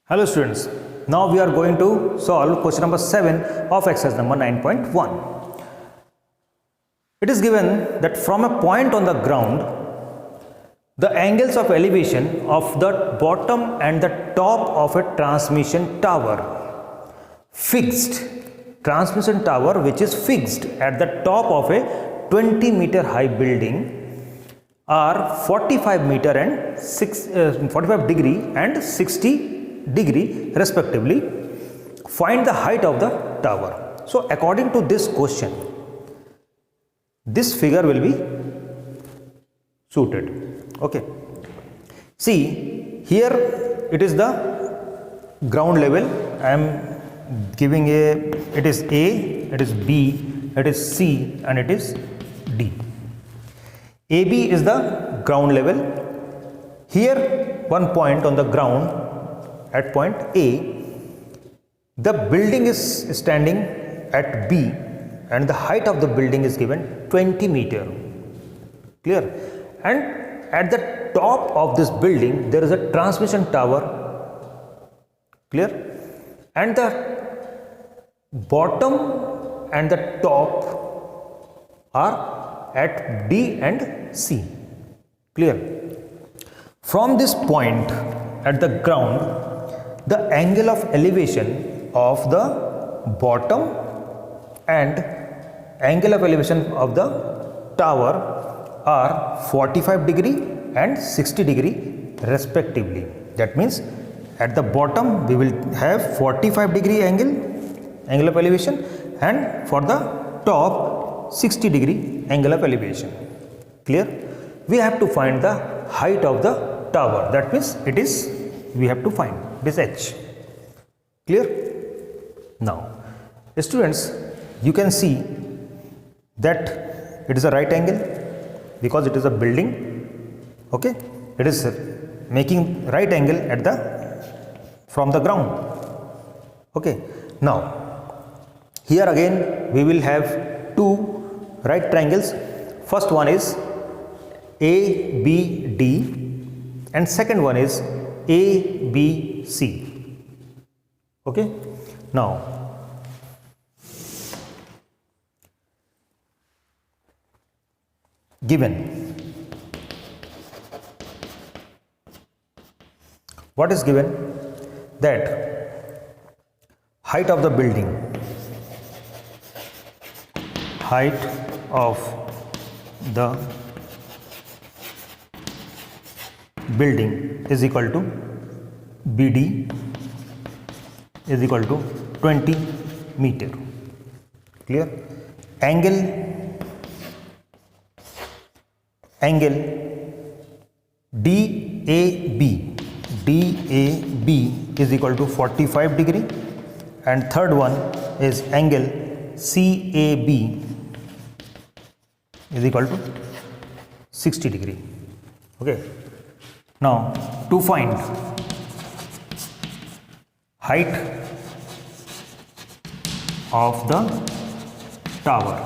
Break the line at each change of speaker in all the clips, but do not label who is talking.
Hello students, now we are going to solve question number 7 of exercise number 9.1. It is given that from a point on the ground, the angles of elevation of the bottom and the top of a transmission tower which is fixed at the top of a 20-meter high building are 45 degree and 60 degree respectively. Find the height of the tower. So according to this question, this figure will be suited. Okay, see here it is the ground level. I am giving it is A, it is B, it is C and it is D. AB is the ground level. Here one point on the ground at point A, the building is standing at B and the height of the building is given 20 meter. Clear? And at the top of this building there is a transmission tower. Clear? And the bottom and the top are at D and C. Clear? From this point at the ground, the angle of elevation of the bottom and angle of elevation of the tower are 45 degree and 60 degree respectively. That means at the bottom we will have 45 degree angle of elevation, and for the top 60 degree angle of elevation. Clear? We have to find the height of the tower. That means we have to find this H. Clear? Now students, you can see that it is a right angle because it is a building. Okay, it is making right angle at from the ground. Okay, now here again we will have two right triangles. First one is ABD and second one is ABC. Okay, now given, what is given? That height of the building, is equal to BD is equal to 20 meter. Clear? Angle DAB is equal to 45 degree, and third one is angle CAB is equal to 60 degree. Okay, now to find height of the tower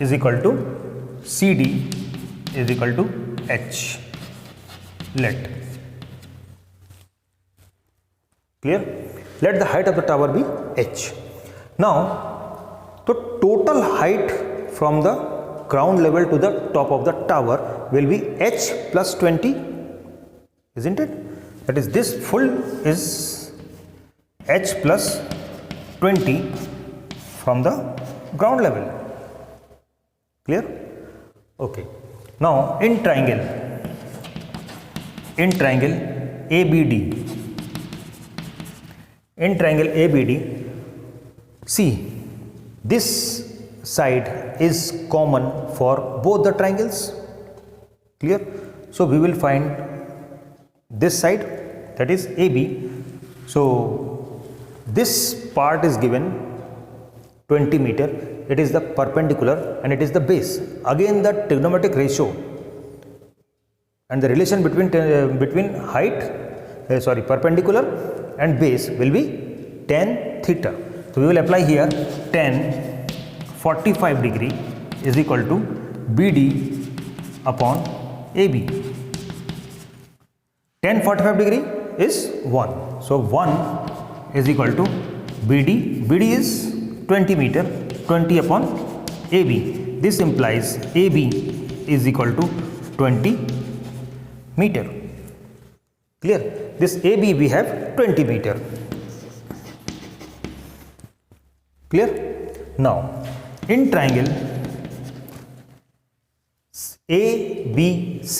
is equal to CD is equal to H. Let the height of the tower be H. Now the total height from the ground level to the top of the tower will be H plus 20, isn't it? That is, this full is H plus 20 from the ground level. Clear? Okay. Now in triangle ABD, see, this side is common for both the triangles. Clear? So we will find this side, that is AB. So this part is given 20 meter. It is the perpendicular and it is the base. Again the trigonometric ratio and the relation between perpendicular and base will be tan theta. So we will apply here tan 45 degree is equal to BD upon AB. Tan 45 degree is 1. So 1 is equal to BD. BD is 20 meter, 20 upon AB. This implies AB is equal to 20 meter. Clear? This AB we have 20 meter. Clear? Now in triangle ABC,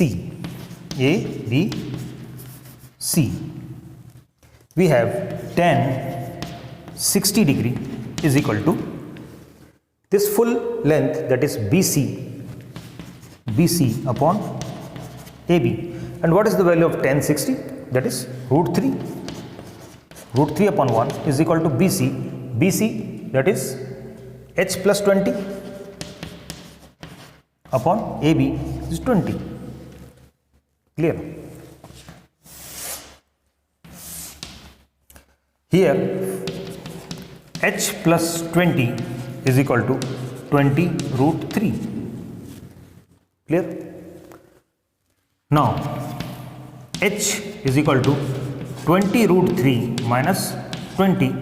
we have tan 60 degree is equal to this full length, that is BC upon AB. And what is the value of tan 60? That is root 3. Root 3 upon 1 is equal to BC. BC, that is H plus 20 upon AB is 20. Clear? Here H plus 20 is equal to 20 root 3. Clear? Now H is equal to 20 root 3 minus 20.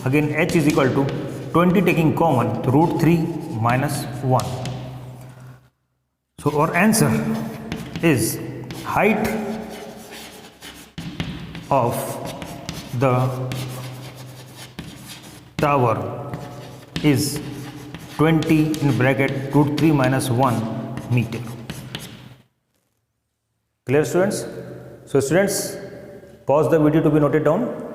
Again H is equal to 20 taking common, root 3 minus 1. So our answer is height of the tower is 20 in bracket root 3 minus 1 meter. Clear, students? So students, pause the video to be noted down.